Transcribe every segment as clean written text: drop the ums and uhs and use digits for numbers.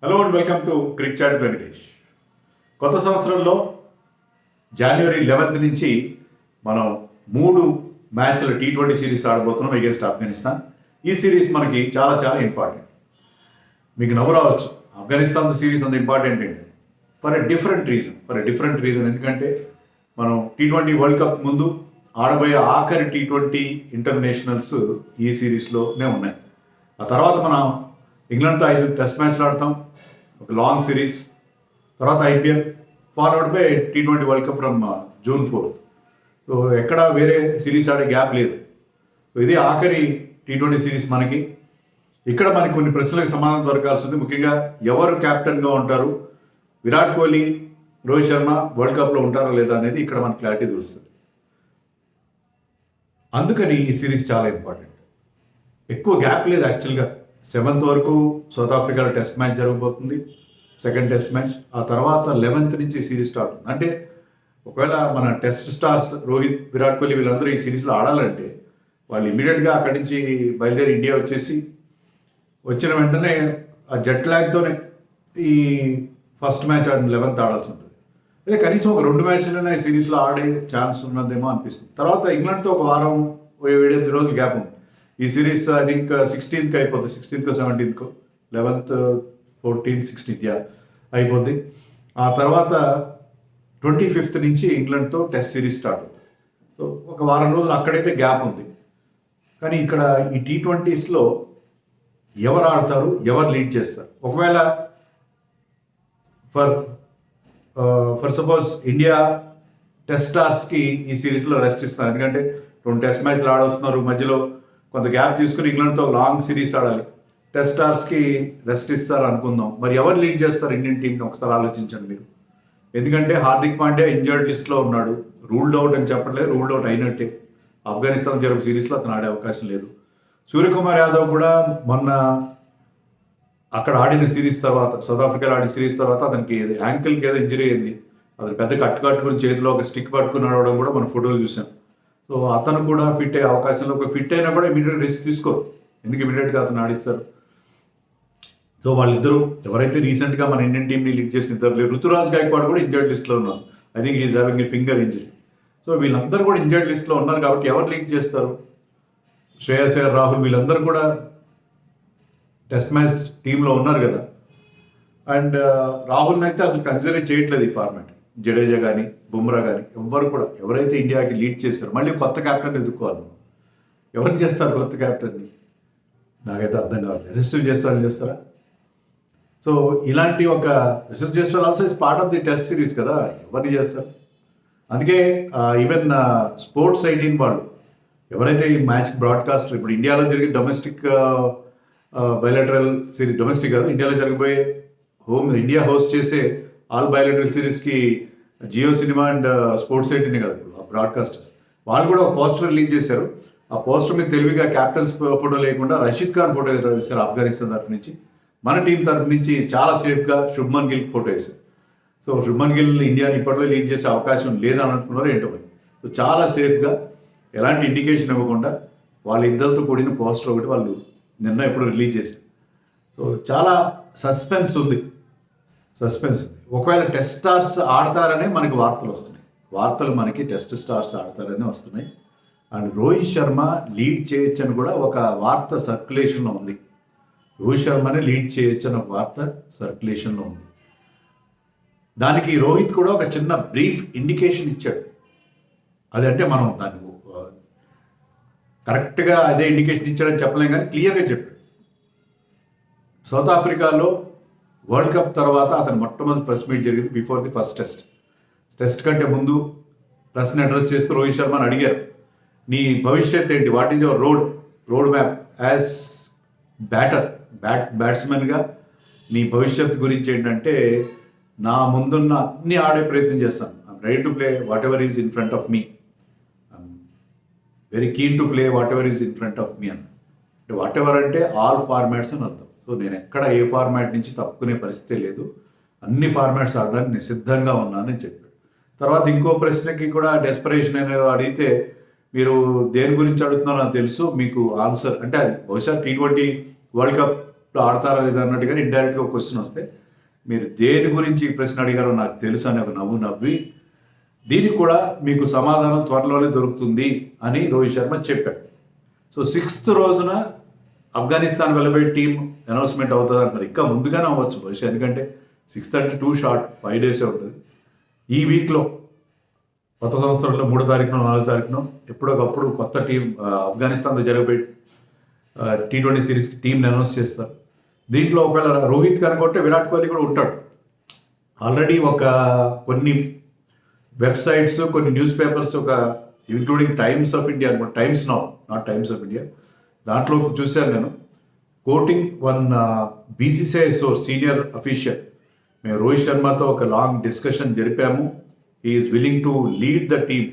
Hello and welcome to cric chat Venkatesh. కొత్త సంవత్సరంలో జనవరి 11th నుంచి మనం 3 మ్యాచ్ల T20 సిరీస్ ఆడబోతున్నాం అగేన్స్ట్ ఆఫ్ఘనిస్తాన్. ఈ సిరీస్ మనకి చాలా చాలా ఇంపార్టెంట్. మీకు నవ్వు రావచ్చు, ఆఫ్ఘనిస్తాన్ సిరీస్ అంత ఇంపార్టెంట్ ఏంటి? For a different reason. ఎందుకంటే మనం T20 వరల్డ్ కప్ ముందు ఆడబోయే ఆఖరి T20 ఇంటర్నేషనల్స్ ఈ సిరీస్లోనే ఉన్నాయి. ఆ తర్వాత మనం ఇంగ్లాండ్తో 5 టెస్ట్ మ్యాచ్లు ఆడతాం, ఒక లాంగ్ సిరీస్. తర్వాత IPL forward by T20 World cup from June 4th. So ఎక్కడ వేరే సిరీస్ ఆడే గ్యాప్ లేదు. సో ఇది ఆఖరి T20 సిరీస్ మనకి. ఇక్కడ మనకి కొన్ని ప్రశ్నలకు సమాధానం దొరకాల్సి ఉంది. ముఖ్యంగా ఎవరు కెప్టెన్గా ఉంటారు, విరాట్ కోహ్లీ, రోహిత్ శర్మ వరల్డ్ కప్లో ఉంటారా లేదా అనేది ఇక్కడ మనకి క్లారిటీ తెలుస్తుంది. అందుకని ఈ సిరీస్ చాలా ఇంపార్టెంట్. ఎక్కువ గ్యాప్ లేదు యాక్చువల్గా. 7th వరకు సౌత్ ఆఫ్రికాలో టెస్ట్ మ్యాచ్ జరగబోతుంది, సెకండ్ టెస్ట్ మ్యాచ్. ఆ తర్వాత 11th నుంచి సిరీస్ స్టార్ట్ అవుతుంది. అంటే ఒకవేళ మన టెస్ట్ స్టార్స్ రోహిత్, విరాట్ కోహ్లీ వీళ్ళందరూ ఈ సిరీస్లో ఆడాలంటే వాళ్ళు ఇమీడియట్గా అక్కడి నుంచి బయలుదేరి ఇండియా వచ్చేసి వచ్చిన వెంటనే ఆ జెట్ ల్యాగ్తోనే ఈ ఫస్ట్ మ్యాచ్ 11th ఆడాల్సి ఉంటుంది. అదే కనీసం ఒక 2 మ్యాచ్లైనా ఈ సిరీస్లో ఆడే ఛాన్స్ ఉన్నదేమో అనిపిస్తుంది. తర్వాత ఇంగ్లాండ్తో ఒక వారం 7-8 రోజులు గ్యాప్ ఉంది. ఈ సిరీస్ ఐ థింక్ 16th అయిపోతుంది, 16th 17th 11th 14th 16th అయిపోద్ది. ఆ తర్వాత 25th నుంచి ఇంగ్లాండ్తో టెస్ట్ సిరీస్ స్టార్ట్ అవుతుంది. సో ఒక వారం రోజులు అక్కడైతే గ్యాప్ ఉంది. కానీ ఇక్కడ ఈ T20స్లో ఎవరు ఆడతారు, ఎవరు లీడ్ చేస్తారు? ఒకవేళ ఫర్ సపోజ్ ఇండియా టెస్ట్ స్టార్స్కి ఈ సిరీస్లో రెస్ట్ ఇస్తారు. ఎందుకంటే 2 టెస్ట్ మ్యాచ్లు ఆడొస్తున్నారు, మధ్యలో కొంత గ్యాప్ తీసుకుని ఇంగ్లాండ్తో లాంగ్ సిరీస్ ఆడాలి. టెస్ట్ స్టార్స్కి రెస్ట్ ఇస్తారు అనుకుందాం. మరి ఎవరు లీడ్ చేస్తారు ఇండియన్ టీంని ఒకసారి ఆలోచించండి మీరు. ఎందుకంటే హార్దిక్ పాండ్యా ఇంజర్డ్ లిస్ట్లో ఉన్నాడు. రూల్డ్ అవుట్ అని చెప్పట్లేదు, రూల్డ్ అవుట్ అయినట్టే. ఆఫ్ఘనిస్తాన్ జరుగు సిరీస్లో అతను ఆడే అవకాశం లేదు. సూర్యకుమార్ యాదవ్ కూడా మొన్న అక్కడ ఆడిన సిరీస్ తర్వాత, సౌత్ ఆఫ్రికాలో ఆడిన సిరీస్ తర్వాత అతనికి యాంకిల్కి ఏదో ఇంజరీ అయింది. అతను పెద్ద కట్టుకుని చేతిలో ఒక స్టిక్ పట్టుకుని ఆడడం కూడా మనం ఫోటోలు చూసాం. సో అతను కూడా ఫిట్ అయ్యే అవకాశంలో, ఒక ఫిట్ అయినా కూడా ఇమీడియట్ రిస్క్ తీసుకోరు. ఎందుకు ఇమీడియట్గా అతను ఆడిస్తారు? సో వాళ్ళిద్దరూ ఎవరైతే రీసెంట్గా మన ఇండియన్ టీంని లీడ్ చేసిన ఇద్దరు, రుతురాజ్ గైక్వాడ్ కూడా ఇంజర్డ్ లిస్ట్లో ఉన్నారు. I think is having a finger injury. So వీళ్ళందరూ కూడా ఇంజర్డ్ లిస్ట్లో ఉన్నారు కాబట్టి ఎవరు లీడ్ చేస్తారు? శ్రేయస్ అయ్యర్, రాహుల్ వీళ్ళందరూ కూడా టెస్ట్ మ్యాచ్ టీంలో ఉన్నారు కదా. అండ్ రాహుల్ని అయితే అసలు కన్సిడర్ చేయట్లేదు ఈ ఫార్మాట్. జడేజా కానీ, బుమ్రా కానీ ఎవ్వరు కూడా, ఎవరైతే ఇండియాకి లీడ్ చేశారో మళ్ళీ కొత్త క్యాప్టెన్ ఎదుర్కోవాలి. ఎవరిని చేస్తారు కొత్త క్యాప్టెన్ని? నాకైతే అర్థం కావాలి. యశస్వి జైస్వాల్ చేస్తారా? సో ఇలాంటి ఒక Yashasvi Jaiswal also is part of the test series కదా, ఎవరిని చేస్తారు? అందుకే ఈవెన్ స్పోర్ట్స్ 18 వాళ్ళు ఎవరైతే ఈ మ్యాచ్ బ్రాడ్కాస్టర్, ఇప్పుడు ఇండియాలో జరిగే డొమెస్టిక్ బయలాటరల్ సిరీస్, డొమెస్టిక్ కాదు, ఇండియాలో జరిగిపోయే ఇండియా హోస్ట్ చేసే ఆల్ బయలాటరల్ సిరీస్కి జియో సినిమా అండ్ స్పోర్ట్స్ 18 కదా బ్రాడ్కాస్టర్స్, వాళ్ళు కూడా ఒక పోస్టర్ రిలీజ్ చేశారు. ఆ పోస్టర్ మీద తెలివిగా క్యాప్టెన్స్ ఫోటో లేకుండా రషీద్ ఖాన్ ఫోటో వేశారు ఆఫ్ఘనిస్తాన్ తరఫు నుంచి. మన టీం తరఫు నుంచి చాలా సేఫ్గా శుభ్మన్ గిల్ ఫోటో వేశారు. సో శుభ్మన్ గిల్ ఇండియాని ఇప్పట్లో లీడ్ చేసే అవకాశం లేదని అనుకున్నారు ఏంటో. సో చాలా సేఫ్గా, ఎలాంటి ఇండికేషన్ ఇవ్వకుండా వాళ్ళిద్దరితో కూడిన పోస్టర్ ఒకటి వాళ్ళు నిన్న ఎప్పుడు రిలీజ్ చేశారు. సో చాలా సస్పెన్స్ ఉంది. ఒకవేళ టెస్ట్ స్టార్స్ ఆడతారనే మనకి వార్తలు మనకి టెస్ట్ స్టార్స్ ఆడతారనే వస్తున్నాయి. అండ్ రోహిత్ శర్మ లీడ్ చేయొచ్చు అని కూడా ఒక వార్త సర్క్యులేషన్లో ఉంది. రోహిత్ శర్మని లీడ్ చేయొచ్చు అని ఒక వార్త సర్క్యులేషన్లో ఉంది. దానికి రోహిత్ కూడా ఒక చిన్న బ్రీఫ్ ఇండికేషన్ ఇచ్చాడు. అదంటే మనం దాన్ని కరెక్ట్గా అదే ఇండికేషన్ ఇచ్చాడని చెప్పలేం, కానీ క్లియర్గా చెప్పాడు. సౌత్ ఆఫ్రికాలో వరల్డ్ కప్ తర్వాత అతను మొట్టమొదటి ప్రెస్ మీట్ జరిగింది బిఫోర్ ది ఫస్ట్ టెస్ట్ కంటే ముందు ప్రెస్ని అడ్రస్ చేస్తూ రోహిత్ శర్మని అడిగారు, నీ భవిష్యత్ ఏంటి, what is your road map as బ్యాట్స్మెన్గా నీ భవిష్యత్ గురించి ఏంటంటే, నా ముందున్న అన్ని ఆడే ప్రయత్నం చేస్తాను, I'm ready to play whatever is in front of me, very keen to play whatever is in front of me అని. అంటే వాట్ ఎవర్ అంటే ఆల్ ఫార్మాట్స్ అని అర్థం. సో నేను ఎక్కడ ఏ ఫార్మాట్ నుంచి తప్పుకునే పరిస్థితి లేదు, అన్ని ఫార్మాట్స్ ఆడడానికి నేను సిద్ధంగా ఉన్నానని చెప్పాడు. తర్వాత ఇంకో ప్రశ్నకి కూడా డెస్పరేషన్ అనేది అడిగితే, మీరు దేని గురించి అడుగుతున్నారో నాకు తెలుసు, మీకు ఆన్సర్ అంటే అది బహుశా T20 వరల్డ్ కప్ ఇప్పుడు ఆడతారా లేదా అన్నట్టుగా ఇండైరెక్ట్గా ఒక క్వశ్చన్ వస్తే మీరు దేని గురించి ఈ ప్రశ్న అడిగారో నాకు తెలుసు అని ఒక నవ్వు నవ్వి దీనికి కూడా మీకు సమాధానం త్వరలోనే దొరుకుతుంది అని రోహిత్ శర్మ చెప్పాడు. సో 6th రోజున ఆఫ్ఘనిస్తాన్ వెళ్ళబోయే టీం అనౌన్స్మెంట్ అవుతుంది అంటున్నారు. ఇంకా ముందుగానే అవ్వచ్చు బహుశా, ఎందుకంటే 6th అంటే టూ షార్ట్, 5 డేసే ఉంటుంది. ఈ వీక్లో కొత్త సంవత్సరంలో 3వ తారీఖున 4వ తారీఖున ఎప్పుడొకప్పుడు కొత్త టీం ఆఫ్ఘనిస్తాన్లో జరగబోయే T20 సిరీస్కి టీంని అనౌన్స్ చేస్తారు. దీంట్లో ఒకవేళ రోహిత్ కనుకుంటే విరాట్ కోహ్లీ కూడా ఉంటాడు. ఆల్రెడీ కొన్ని వెబ్సైట్స్, కొన్ని newspapers, including Times of India అనుకుంటా, Times Now, not Times of India, దాంట్లో చూశాను నేను quoting one BCCI source, senior official, మేము రోహిత్ శర్మతో ఒక లాంగ్ డిస్కషన్ జరిపాము, he's willing to lead the team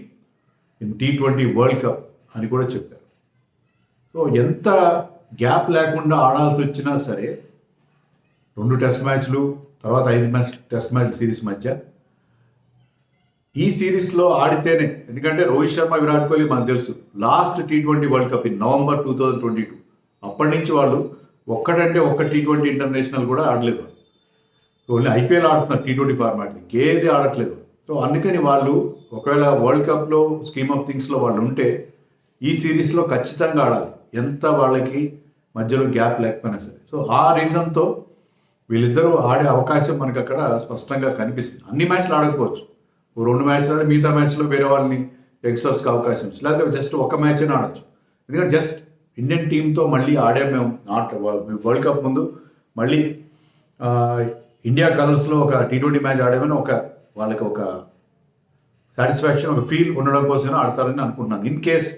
in T20 World Cup అని కూడా చెప్పారు. సో ఎంత గ్యాప్ లేకుండా ఆడాల్సి వచ్చినా సరే 2 టెస్ట్ మ్యాచ్లు, తర్వాత 5 టెస్ట్ మ్యాచ్ సిరీస్ మధ్య ఈ సిరీస్లో ఆడితేనే, ఎందుకంటే రోహిత్ శర్మ, విరాట్ కోహ్లీ మనకు తెలుసు last T20 World cup in November 2022, అప్పటి నుంచి వాళ్ళు ఒక్క T20 ఇంటర్నేషనల్ కూడా ఆడలేదు. ఓన్లీ IPL ఆడుతున్నారు T20 ఫార్మాట్ని, ఇంకేది ఆడట్లేదు. సో అందుకని వాళ్ళు ఒకవేళ వరల్డ్ కప్లో స్కీమ్ ఆఫ్ థింగ్స్లో వాళ్ళు ఉంటే ఈ సిరీస్లో ఖచ్చితంగా ఆడాలి, ఎంత వాళ్ళకి మధ్యలో గ్యాప్ లేకపోయినా సరే. సో ఆ రీజన్తో వీళ్ళిద్దరూ ఆడే అవకాశం మనకు అక్కడ స్పష్టంగా కనిపిస్తుంది. అన్ని మ్యాచ్లు ఆడకపోవచ్చు, 2 మ్యాచ్లు ఆడి మిగతా మ్యాచ్లో వేరే వాళ్ళని యంగ్స్టర్స్కి అవకాశం ఇచ్చు, లేకపోతే జస్ట్ ఒక మ్యాచ్ అయినా ఆడచ్చు. ఎందుకంటే జస్ట్ ఇండియన్ టీంతో మళ్ళీ ఆడాము మేము, వరల్డ్ కప్ ముందు మళ్ళీ ఇండియా కలర్స్లో ఒక T20 మ్యాచ్ ఆడామని వాళ్ళకి ఒక సాటిస్ఫాక్షన్, ఒక ఫీల్ ఉండడం కోసమే ఆడతారని అనుకుంటున్నాను. In case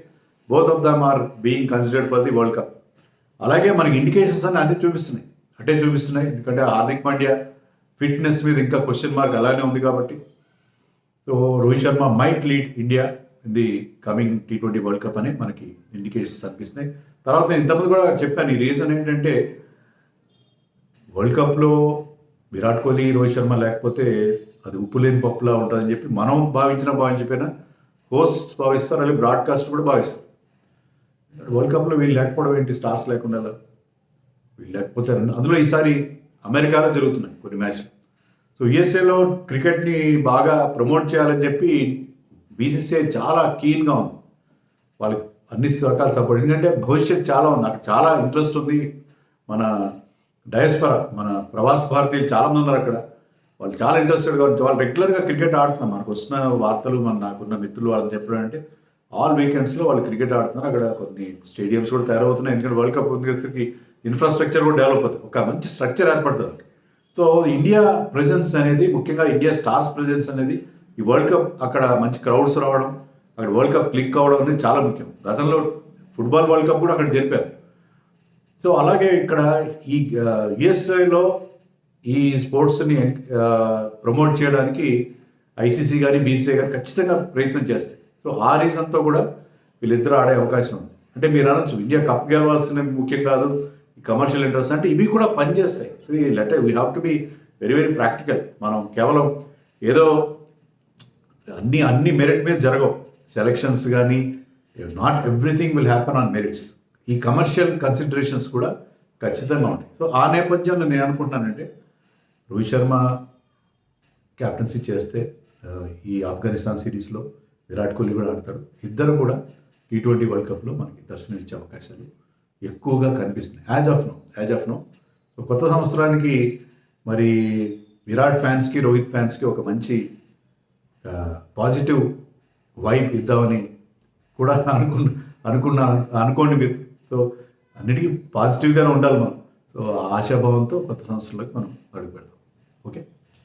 both of them are being considered for the world cup. అలాగే మనకి ఇండికేషన్స్ అని అదే చూపిస్తున్నాయి, ఎందుకంటే హార్దిక్ పాండ్యా ఫిట్నెస్ మీద ఇంకా క్వశ్చన్ మార్క్ అలానే ఉంది కాబట్టి. So Rohit Sharma might lead India in the coming T20 World Cup అని మనకి ఇండికేషన్స్ అనిపిస్తున్నాయి. తర్వాత నేను ఇంతకుముందు కూడా చెప్పాను, ఈ రీజన్ ఏంటంటే వరల్డ్ కప్లో విరాట్ కోహ్లీ, రోహిత్ శర్మ లేకపోతే అది ఉప్పులేని పప్పులా ఉంటుందని చెప్పి మనం భావించిపోయినా హోస్ట్స్ భావిస్తారు, అలాగే బ్రాడ్కాస్ట్ కూడా భావిస్తారు. వరల్డ్ కప్లో వీళ్ళు లేకపోవడం ఏంటి, స్టార్స్ లేకుండా వీళ్ళు లేకపోతే, అందులో ఈసారి అమెరికాలో జరుగుతున్నాయి కొన్ని మ్యాచ్లు. సో USA క్రికెట్ని బాగా ప్రమోట్ చేయాలని చెప్పి BCCI చాలా కీన్గా ఉంది, వాళ్ళకి అన్ని రకాల సపోర్ట్, ఎందుకంటే భవిష్యత్ చాలా ఉంది అక్కడ, చాలా ఇంట్రెస్ట్ ఉంది. మన డయాస్పరా, మన ప్రవాస భారతీయులు చాలామంది ఉన్నారు అక్కడ, వాళ్ళు చాలా ఇంట్రెస్టెడ్గా ఉంటుంది. వాళ్ళు రెగ్యులర్గా క్రికెట్ ఆడుతున్నారు. మనకు వస్తున్న వార్తలు, నాకున్న మిత్రులు వాళ్ళని చెప్పారంటే ఆల్ వీకెండ్స్లో వాళ్ళు క్రికెట్ ఆడుతున్నారు. అక్కడ కొన్ని స్టేడియంస్ కూడా తయారవుతున్నాయి, ఎందుకంటే వరల్డ్ కప్ వచ్చేసరికి ఇన్ఫ్రాస్ట్రక్చర్ కూడా డెవలప్ అవుతుంది, ఒక మంచి స్ట్రక్చర్ ఏర్పడుతుంది. సో ఇండియా ప్రెజెన్స్ అనేది, ముఖ్యంగా ఇండియా స్టార్స్ ప్రెజెన్స్ అనేది ఈ వరల్డ్ కప్, అక్కడ మంచి క్రౌడ్స్ రావడం, అక్కడ వరల్డ్ కప్ క్లిక్ అవ్వడం అనేది చాలా ముఖ్యం. గతంలో ఫుట్బాల్ వరల్డ్ కప్ కూడా అక్కడ జరిపారు. సో అలాగే ఇక్కడ ఈ USA ఈ స్పోర్ట్స్ని ప్రమోట్ చేయడానికి ICC కానీ BCCI కానీ ఖచ్చితంగా ప్రయత్నం చేస్తాయి. సో ఆ రీజన్తో కూడా వీళ్ళిద్దరూ ఆడే అవకాశం ఉంది. అంటే మీరు అనొచ్చు ఇండియా కప్ గెలవాల్సిన ముఖ్యం కాదు, ఈ కమర్షియల్ ఇంట్రెస్ట్ అంటే ఇవి కూడా పనిచేస్తాయి. సో ఈ letter we have to be very very practical. మనం కేవలం ఏదో అన్ని మెరిట్ మీద జరగవు సెలక్షన్స్ కానీ, not everything will happen on merits. ఈ కమర్షియల్ కన్సిడరేషన్స్ కూడా ఖచ్చితంగా ఉంటాయి. సో ఆ నేపథ్యంలో నేను అనుకుంటున్నానంటే రోహిత్ శర్మ క్యాప్టెన్సీ చేస్తే ఈ ఆఫ్ఘనిస్తాన్ సిరీస్లో విరాట్ కోహ్లీ కూడా ఆడతాడు. ఇద్దరు కూడా T20 వరల్డ్ కప్లో మనకి దర్శనం ఇచ్చే అవకాశాలు ఎక్కువగా కనిపిస్తున్నాయి యాజ్ ఆఫ్ నో. సో కొత్త సంవత్సరానికి మరి విరాట్ ఫ్యాన్స్కి, రోహిత్ ఫ్యాన్స్కి ఒక మంచి పాజిటివ్ వైబ్ ఇద్దామని కూడా అనుకోండి మీరు. సో అన్నిటికీ పాజిటివ్గానే ఉండాలి మనం. సో ఆశాభావంతో కొత్త సంవత్సరంలోకి మనం అడుగు పెడతాం. ఓకే.